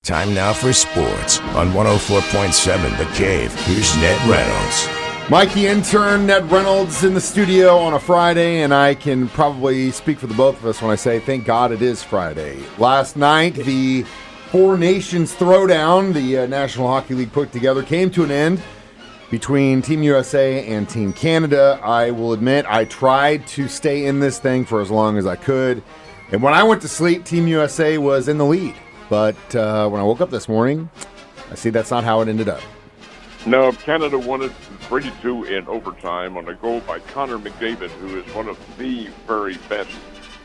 Time now for sports on 104.7 The Cave. Here's Ned Reynolds. Mike, the intern, Ned Reynolds, in the studio on a Friday, and I can probably speak for the both of us when I say thank God it is Friday. Last night, the Four Nations Throwdown, the National Hockey League put together, came to an end between Team USA and Team Canada. I will admit I tried to stay in this thing for as long as I could, and when I went to sleep, Team USA was in the lead. But when I woke up this morning, I see that's not how it ended up. No, Canada won it 3-2 in overtime on a goal by Connor McDavid, who is one of the very best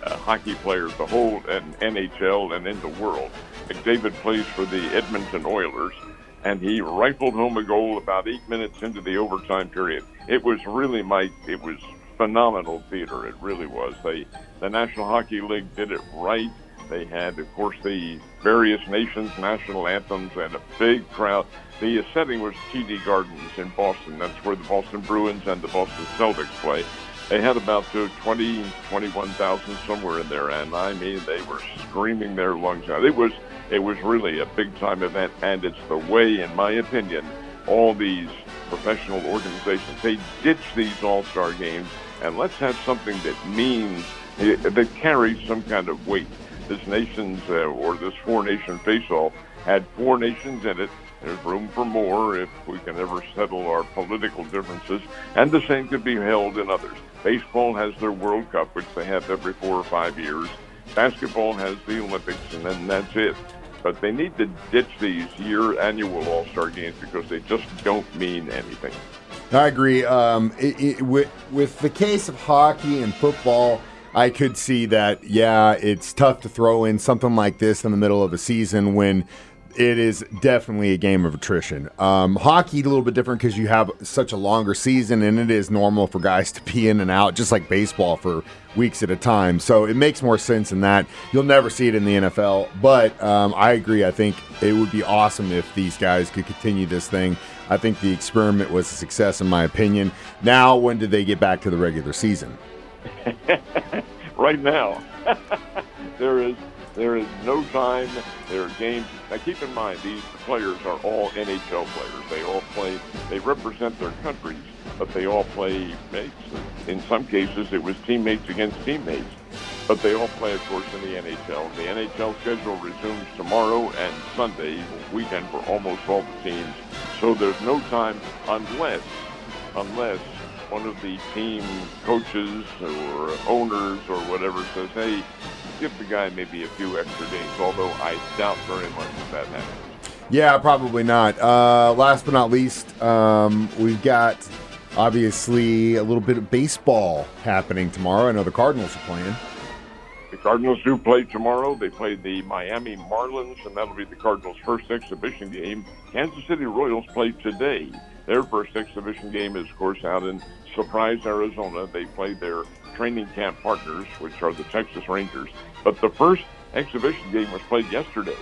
hockey players, the whole NHL and in the world. McDavid plays for the Edmonton Oilers, and he rifled home a goal about 8 minutes into the overtime period. It was really, Mike, it was phenomenal theater. It really was. The National Hockey League did it right. They had, of course, the various nations' national anthems and a big crowd. The setting was TD Gardens in Boston. That's where the Boston Bruins and the Boston Celtics play. They had about 21,000 somewhere in there, and I mean, they were screaming their lungs out. It was really a big-time event, and it's the way, in my opinion, all these professional organizations, they ditch these all-star games, and let's have something that means, that carries some kind of weight. This nation's, or this four-nation face-off had four nations in it. There's room for more if we can ever settle our political differences, and the same could be held in others. Baseball has their World Cup, which they have every 4 or 5 years. Basketball has the Olympics, and then that's it. But they need to ditch these annual All-Star games because they just don't mean anything. I agree. With the case of hockey and football, I could see that, yeah, it's tough to throw in something like this in the middle of a season when it is definitely a game of attrition. Hockey, a little bit different because you have such a longer season, and it is normal for guys to be in and out, just like baseball, for weeks at a time. So it makes more sense in that. You'll never see it in the NFL, but I agree. I think it would be awesome if these guys could continue this thing. I think the experiment was a success, in my opinion. Now, when do they get back to the regular season? Right now. There is no time. There are games. Now, keep in mind, these players are all NHL players. They all play. They represent their countries, but they all play mates. In some cases, it was teammates against teammates. But they all play, of course, in the NHL. The NHL schedule resumes tomorrow and Sunday, weekend for almost all the teams. So there's no time unless one of the team coaches or owners or whatever says, hey, give the guy maybe a few extra days, although I doubt very much that happens. Yeah, probably not. Last but not least, we've got, obviously, a little bit of baseball happening tomorrow. I know the Cardinals are playing. The Cardinals do play tomorrow. They play the Miami Marlins, and that'll be the Cardinals' first exhibition game. Kansas City Royals play today. Their first exhibition game is, of course, out in Surprise, Arizona. They play their training camp partners, which are the Texas Rangers. But the first exhibition game was played yesterday,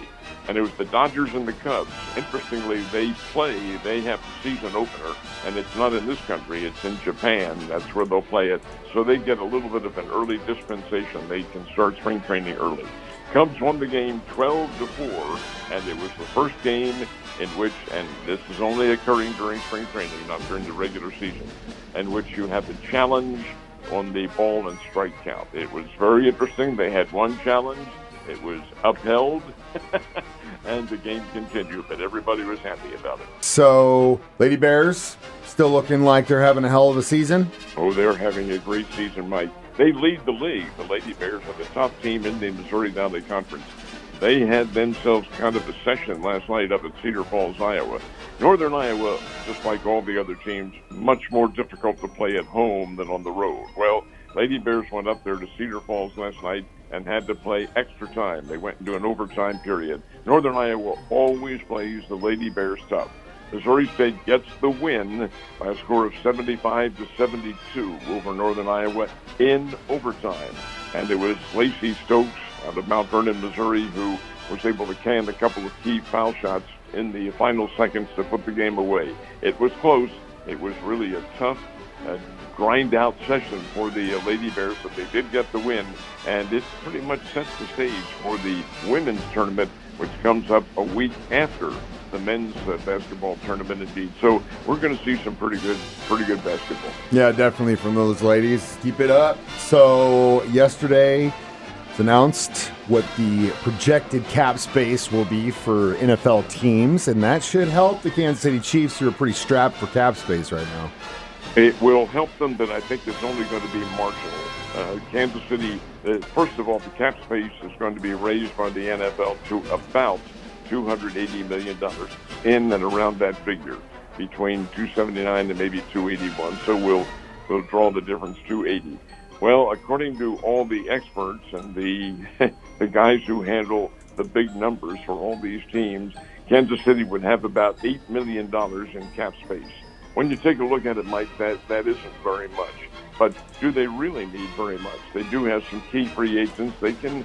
and it was the Dodgers and the Cubs. Interestingly, they have the season opener, and it's not in this country, it's in Japan. That's where they'll play it. So they get a little bit of an early dispensation. They can start spring training early. Cubs won the game 12-4, and it was the first game in which, and this is only occurring during spring training, not during the regular season, in which you have the challenge on the ball and strike count. It was very interesting. They had one challenge. It was upheld, and the game continued, but everybody was happy about it. So, Lady Bears still looking like they're having a hell of a season? Oh, they're having a great season, Mike. They lead the league. The Lady Bears are the top team in the Missouri Valley Conference. They had themselves kind of a session last night up at Cedar Falls, Iowa. Northern Iowa, just like all the other teams, much more difficult to play at home than on the road. Well, Lady Bears went up there to Cedar Falls last night and had to play extra time. They went into an overtime period. Northern Iowa always plays the Lady Bears tough. Missouri State gets the win by a score of 75-72 over Northern Iowa in overtime. And it was Lacey Stokes out of Mount Vernon, Missouri, who was able to can a couple of key foul shots in the final seconds to put the game away. It was close. It was really a tough, grind-out session for the Lady Bears, but they did get the win, and it pretty much sets the stage for the women's tournament which comes up a week after the men's basketball tournament indeed. So we're going to see some pretty good basketball. Yeah, definitely from those ladies. Keep it up. So yesterday it's announced what the projected cap space will be for NFL teams, and that should help the Kansas City Chiefs, who are pretty strapped for cap space right now. It will help them, but I think it's only going to be marginal. Kansas City, first of all, the cap space is going to be raised by the NFL to about $280 million, in and around that figure, between 279 and maybe 281. So we'll draw the difference, 280. Well, according to all the experts and the the guys who handle the big numbers for all these teams, Kansas City would have about $8 million in cap space. When you take a look at it, Mike, that isn't very much. But do they really need very much? They do have some key free agents. They can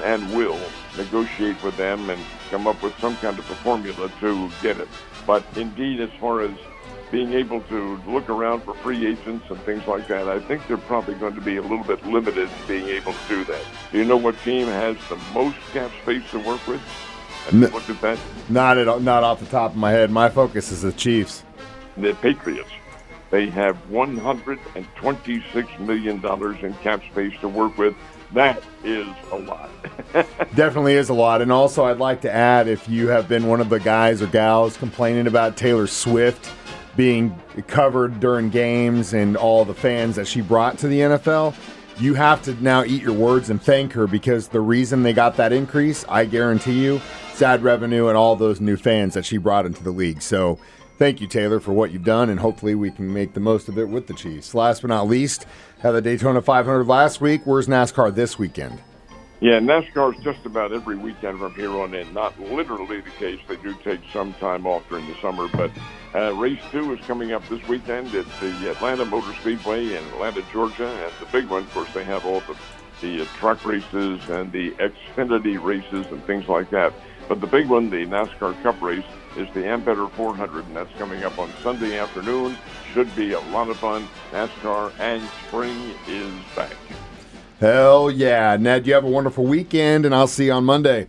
and will negotiate with them and come up with some kind of a formula to get it. But indeed, as far as being able to look around for free agents and things like that, I think they're probably going to be a little bit limited in being able to do that. Do you know what team has the most cap space to work with? Have you looked at that? Not off the top of my head. My focus is the Chiefs. The Patriots. They have $126 million in cap space to work with. That is a lot. Definitely is a lot. And also, I'd like to add, if you have been one of the guys or gals complaining about Taylor Swift being covered during games and all the fans that she brought to the NFL, you have to now eat your words and thank her, because the reason they got that increase, I guarantee you, is ad revenue and all those new fans that she brought into the league. So thank you, Taylor, for what you've done, and hopefully we can make the most of it with the Chiefs. Last but not least, had the Daytona 500 last week. Where's NASCAR this weekend? Yeah, NASCAR is just about every weekend from here on in. Not literally the case. They do take some time off during the summer, but race 2 is coming up this weekend. It's the Atlanta Motor Speedway in Atlanta, Georgia, and the big one, of course, they have all the truck races and the Xfinity races and things like that. But the big one, the NASCAR Cup race, is the Ambetter 400, and that's coming up on Sunday afternoon. Should be a lot of fun. NASCAR and spring is back. Hell yeah. Ned, you have a wonderful weekend, and I'll see you on Monday.